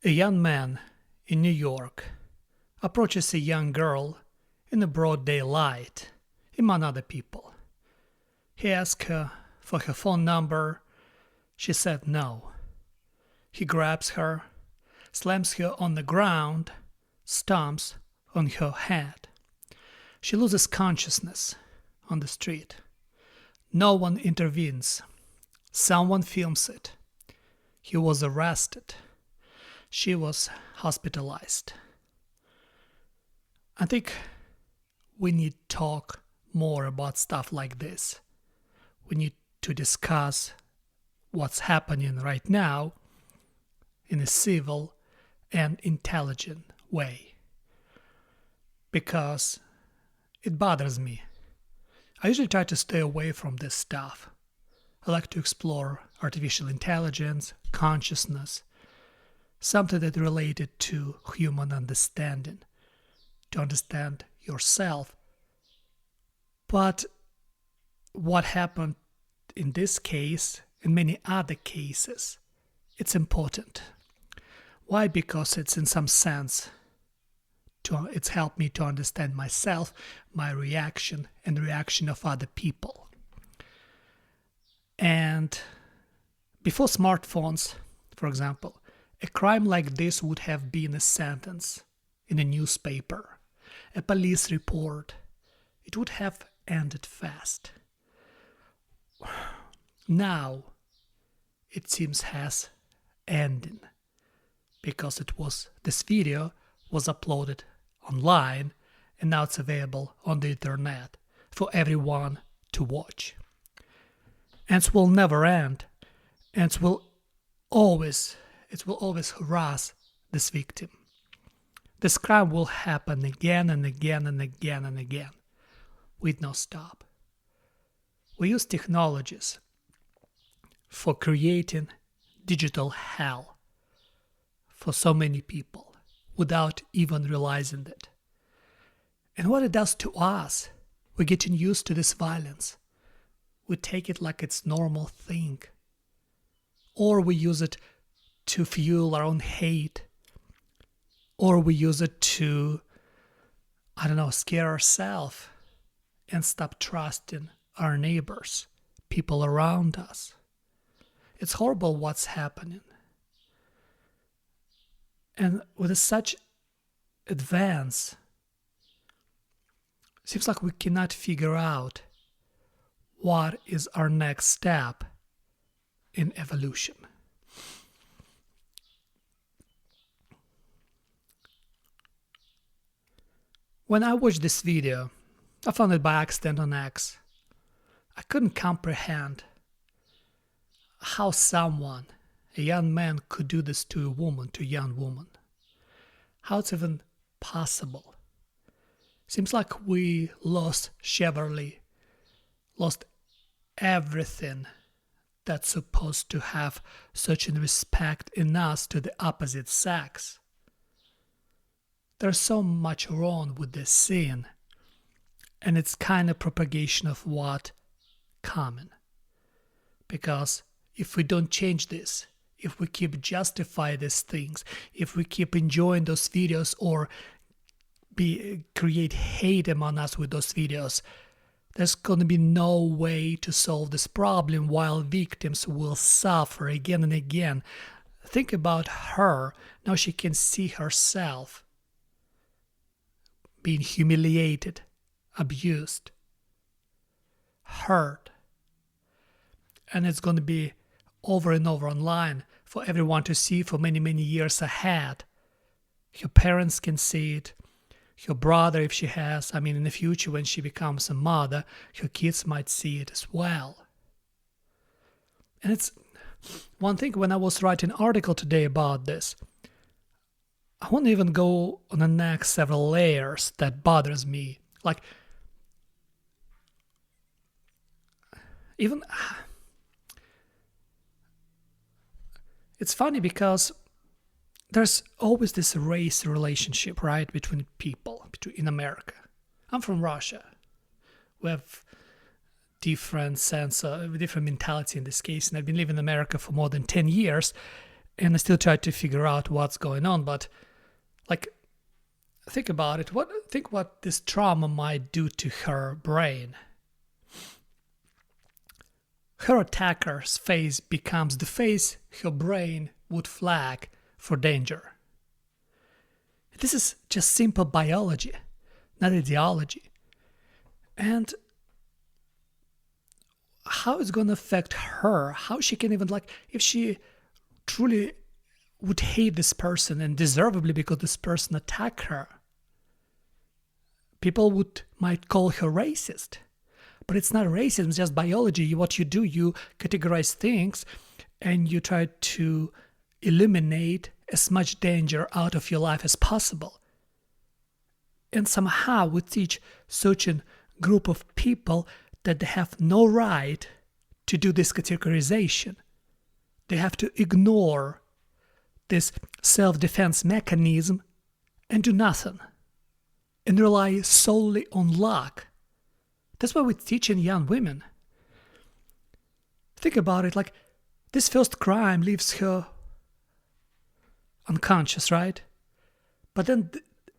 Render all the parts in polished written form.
A young man in New York approaches a young girl in the broad daylight among other people. He asks her for her phone number. She said no. He grabs her, slams her on the ground, stomps on her head. She loses consciousness on the street. No one intervenes. Someone films it. He was arrested. She was hospitalized. I think we need to talk more about stuff like this. We need to discuss what's happening right now in a civil and intelligent way. Because it bothers me. I usually try to stay away from this stuff. I like to explore artificial intelligence, consciousness, something that related to human understanding, to understand yourself. But what happened in this case, in many other cases, it's important. Why? Because it's in some sense, it's helped me to understand myself, my reaction, and the reaction of other people. And before smartphones, for example, a crime like this would have been a sentence in a newspaper, a police report. It would have ended fast. Now, it seems has ending, because this video was uploaded online and now it's available on the internet for everyone to watch. And it will never end, and it will always harass this victim. This crime will happen again and again and again and again with no stop. We use technologies for creating digital hell for so many people without even realizing it. And what it does to us, we're getting used to this violence. We take it like it's normal thing. Or we use it to fuel our own hate. Or we use it to, scare ourselves and stop trusting our neighbors, people around us. It's horrible what's happening. And with such advance, it seems like we cannot figure out what is our next step in evolution. When I watched this video, I found it by accident on X. I couldn't comprehend how someone, a young man, could do this to a young woman. How it's even possible. Seems like we lost chivalry, lost everything that's supposed to have such a respect in us to the opposite sex. There's so much wrong with this scene, and it's kind of propagation of what common. Because if we don't change this, if we keep justify these things, if we keep enjoying those videos or create hate among us with those videos, there's going to be no way to solve this problem while victims will suffer again and again. Think about her. Now she can see herself being humiliated, abused, hurt. And it's going to be over and over online for everyone to see for many, many years ahead. Her parents can see it. Her brother, if she has, in the future when she becomes a mother, her kids might see it as well. And it's one thing, when I was writing an article today about this, I won't even go on the next several layers that bothers me. Like, even, it's funny because there's always this race relationship, right, between people in America. I'm from Russia. We have different sense of different mentality in this case, and I've been living in America for more than 10 years, And I still try to figure out what's going on, but like, think about it. Think what this trauma might do to her brain. Her attacker's face becomes the face her brain would flag for danger. This is just simple biology, not ideology. And how it's going to affect her, how she can even, like, if she truly would hate this person, and deservedly, because this person attacked her, people might call her racist. But it's not racism, it's just biology. What you do, you categorize things and you try to eliminate as much danger out of your life as possible. And somehow we teach such a group of people that they have no right to do this categorization. They have to ignore this self-defense mechanism and do nothing, and rely solely on luck. That's what we're teaching young women. Think about it, like, this first crime leaves her unconscious, right? But then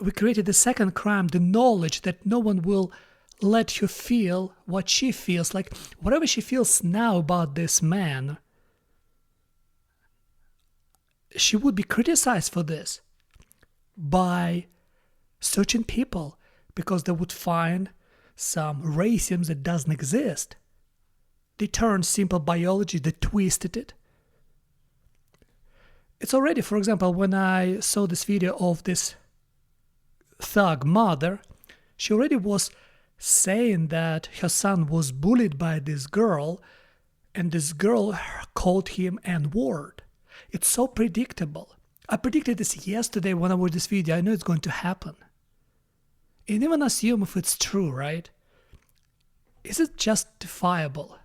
we created the second crime, the knowledge that no one will let her feel what she feels. Like, whatever she feels now about this man, she would be criticized for this by certain people, because they would find some racism that doesn't exist. They turned simple biology, they twisted it. It's already, for example, when I saw this video of this thug mother, she already was saying that her son was bullied by this girl, and this girl called him N-word. It's so predictable. I predicted this yesterday when I watched this video. I know it's going to happen. And even assume if it's true, right? Is it justifiable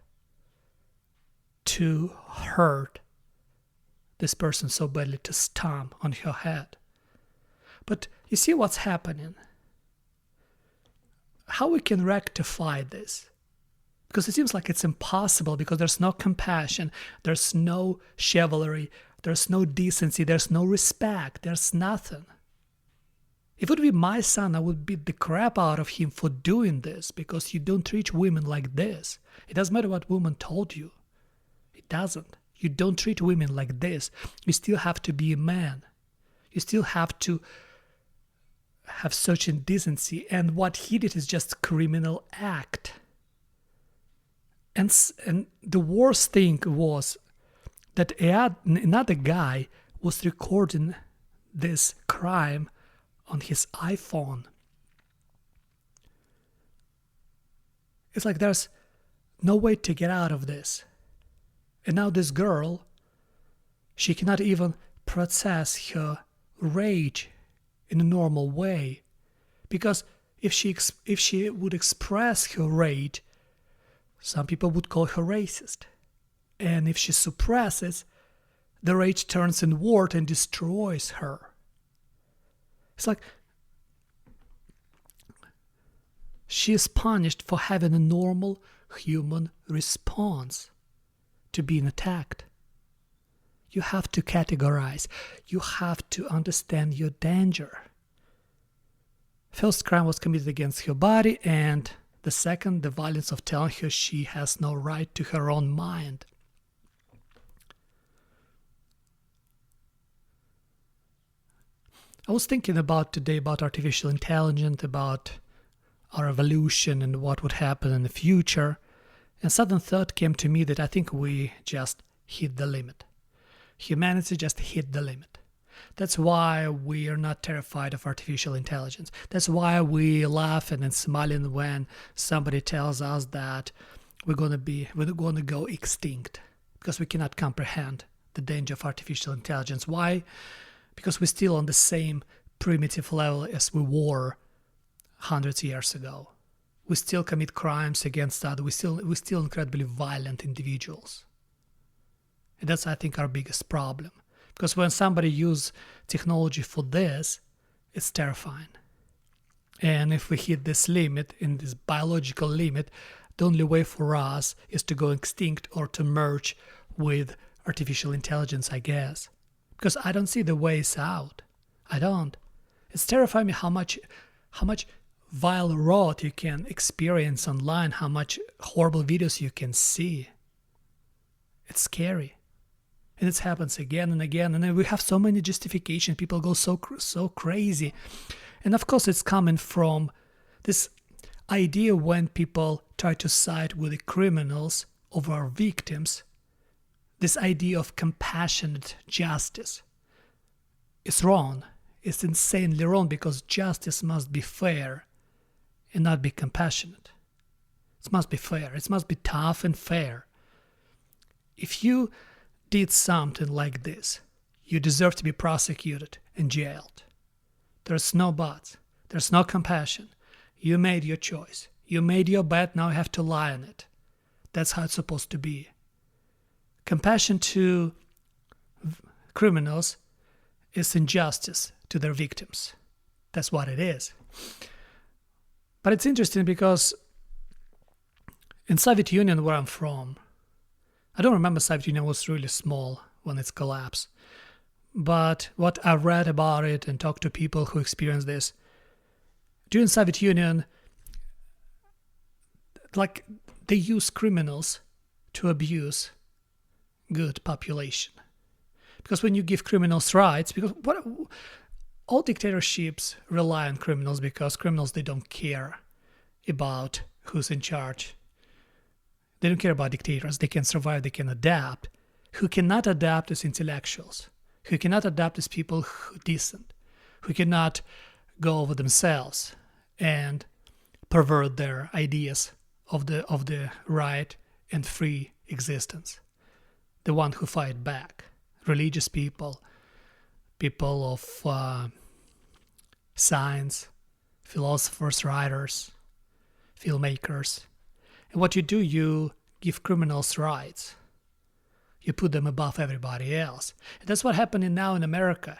to hurt this person so badly, to stomp on her head? But you see what's happening? How we can rectify this? Because it seems like it's impossible, because there's no compassion, there's no chivalry, there's no decency, there's no respect, there's nothing. If it would be my son, I would beat the crap out of him for doing this, because you don't treat women like this. It doesn't matter what woman told you. It doesn't. You don't treat women like this. You still have to be a man. You still have to have such indecency. And what he did is just a criminal act. And the worst thing was that another guy was recording this crime on his iPhone. It's like there's no way to get out of this. And now this girl, she cannot even process her rage in a normal way, because if she would express her rage, some people would call her racist. And if she suppresses, the rage turns inward and destroys her. It's like she is punished for having a normal human response to being attacked. You have to categorize. You have to understand your danger. First crime was committed against her body, and the second, the violence of telling her she has no right to her own mind. I was thinking today about artificial intelligence, about our evolution and what would happen in the future. And sudden thought came to me that I think we just hit the limit. Humanity just hit the limit. That's why we are not terrified of artificial intelligence. That's why we laugh and smiling when somebody tells us that we're going to go extinct, because we cannot comprehend the danger of artificial intelligence. Why? Because we're still on the same primitive level as we were hundreds of years ago. We still commit crimes against others. We're still incredibly violent individuals. And that's, I think, our biggest problem. Because when somebody uses technology for this, it's terrifying. And if we hit this limit, in this biological limit, the only way for us is to go extinct or to merge with artificial intelligence, I guess. because I don't see the ways out. I don't. It's terrifying me how much vile rot you can experience online, how much horrible videos you can see. It's scary. And it happens again and again. And then we have so many justifications. People go so crazy. And of course, it's coming from this idea when people try to side with the criminals over victims. This idea of compassionate justice is wrong. It's insanely wrong, because justice must be fair and not be compassionate. It must be fair. It must be tough and fair. If you did something like this, you deserve to be prosecuted and jailed. There's no buts. There's no compassion. You made your choice. You made your bet, now you have to lie on it. That's how it's supposed to be. Compassion to criminals is injustice to their victims. That's what it is. But it's interesting because in Soviet Union, where I'm from, I don't remember Soviet Union was really small when it's collapsed. But what I've read about it and talked to people who experienced this, during Soviet Union, like they use criminals to abuse good population. Because when you give criminals rights, because all dictatorships rely on criminals, because criminals, they don't care about who's in charge. They don't care about dictators. They can survive, they can adapt. Who cannot adapt is intellectuals. Who cannot adapt is people who decent. Who cannot go over themselves and pervert their ideas of the right and free existence. The one who fight back. Religious people, people of science, philosophers, writers, filmmakers. And what you do, you give criminals rights. You put them above everybody else. And that's what happening now in America.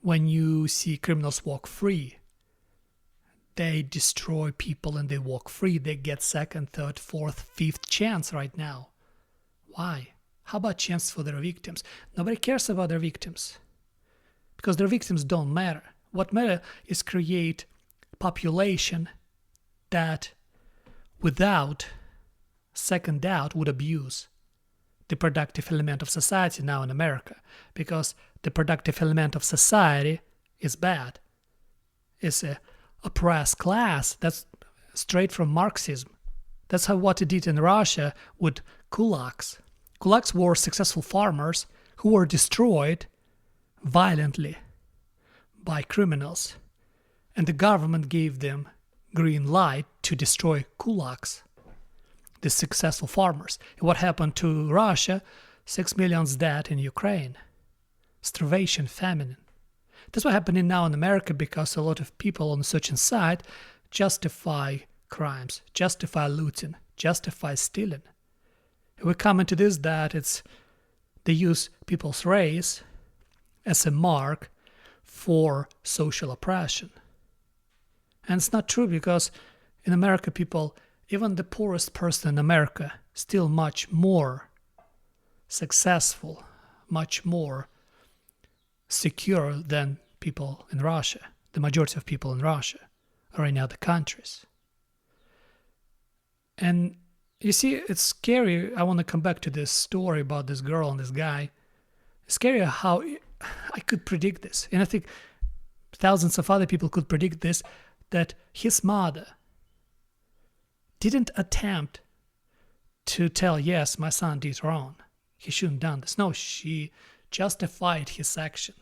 When you see criminals walk free, they destroy people and they walk free. They get second, third, fourth, fifth chance right now. Why? How about chance for their victims? Nobody cares about their victims, because their victims don't matter. What matters is create population that, without second doubt, would abuse the productive element of society now in America, because the productive element of society is bad. It's a oppressed class. That's straight from Marxism. That's what it did in Russia with kulaks. Kulaks were successful farmers who were destroyed violently by criminals, and the government gave them green light to destroy kulaks, the successful farmers. And what happened to Russia? 6 million dead in Ukraine. Starvation, famine. That's what's happening now in America, because a lot of people on such a side justify crimes, justify looting, justify stealing. We come into this that they use people's race as a mark for social oppression. And it's not true, because in America, people, even the poorest person in America, still much more successful, much more secure than people in Russia, the majority of people in Russia or in other countries. And you see, it's scary. I want to come back to this story about this girl and this guy. It's scary how I could predict this. And I think thousands of other people could predict this, that his mother didn't attempt to tell, yes, my son did wrong. He shouldn't have done this. No, she justified his action.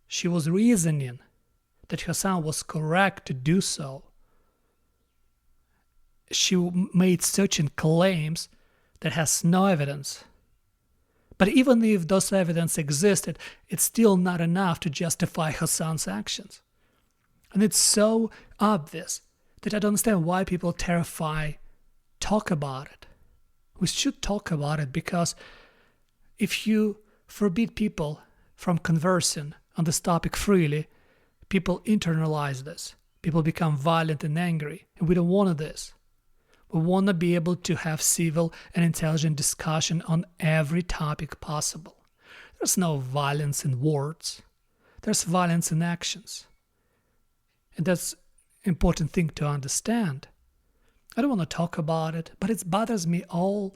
She was reasoning that her son was correct to do so. She made certain claims that has no evidence. But even if those evidence existed, it's still not enough to justify her son's actions. And it's so obvious that I don't understand why people talk about it. We should talk about it, because if you forbid people from conversing on this topic freely, people internalize this. People become violent and angry, and we don't want this. We want to be able to have civil and intelligent discussion on every topic possible. There's no violence in words. There's violence in actions. And that's an important thing to understand. I don't want to talk about it, but it bothers me all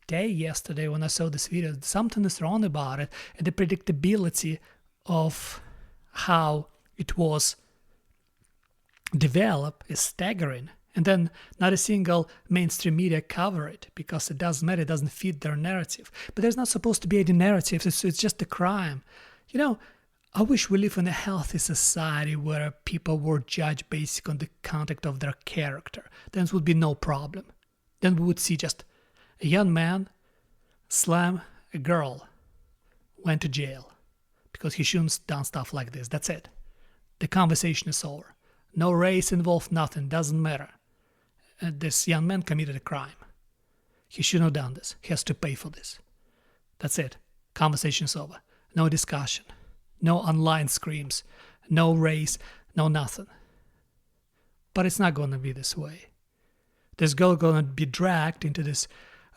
day yesterday when I saw this video. Something is wrong about it, and the predictability of how it was developed is staggering. And then not a single mainstream media cover it because it doesn't matter, it doesn't fit their narrative. But there's not supposed to be any narrative, it's just a crime. You know, I wish we live in a healthy society where people were judged based on the content of their character. Then it would be no problem. Then we would see just a young man slam a girl, went to jail because he shouldn't have done stuff like this. That's it. The conversation is over. No race involved, nothing, doesn't matter. And this young man committed a crime. He shouldn't have done this. He has to pay for this. That's it. Conversation is over. No discussion. No online screams. No race. No nothing. But it's not going to be this way. This girl going to be dragged into this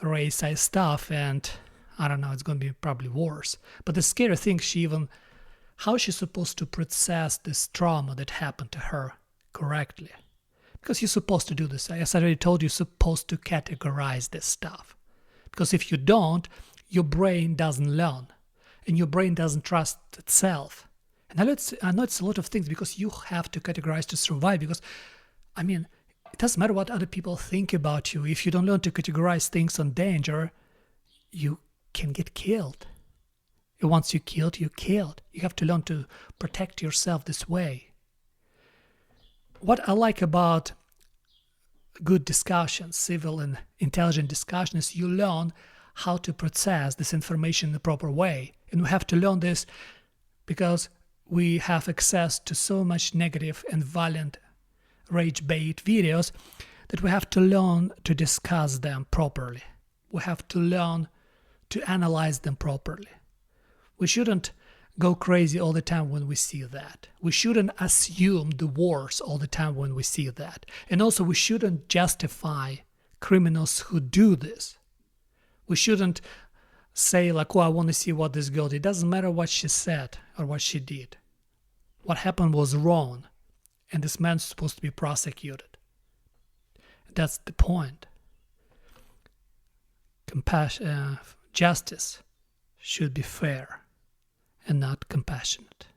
race-sized stuff, and I don't know, it's going to be probably worse. But the scary thing, how she's supposed to process this trauma that happened to her correctly. Because you're supposed to do this. As I already told you, you're supposed to categorize this stuff. Because if you don't, your brain doesn't learn. And your brain doesn't trust itself. And I know it's a lot of things because you have to categorize to survive. Because, I mean, it doesn't matter what other people think about you. If you don't learn to categorize things on danger, you can get killed. And once you're killed, you're killed. You have to learn to protect yourself this way. What I like about good discussion, civil and intelligent discussion, is you learn how to process this information in the proper way. And we have to learn this because we have access to so much negative and violent rage bait videos that we have to learn to discuss them properly. We have to learn to analyze them properly. We shouldn't go crazy all the time when we see that. We shouldn't assume the worst all the time when we see that. And also we shouldn't justify criminals who do this. We shouldn't say like, oh, I want to see what this girl did. It doesn't matter what she said or what she did. What happened was wrong, and this man's supposed to be prosecuted. That's the point. Justice should be fair and not compassionate.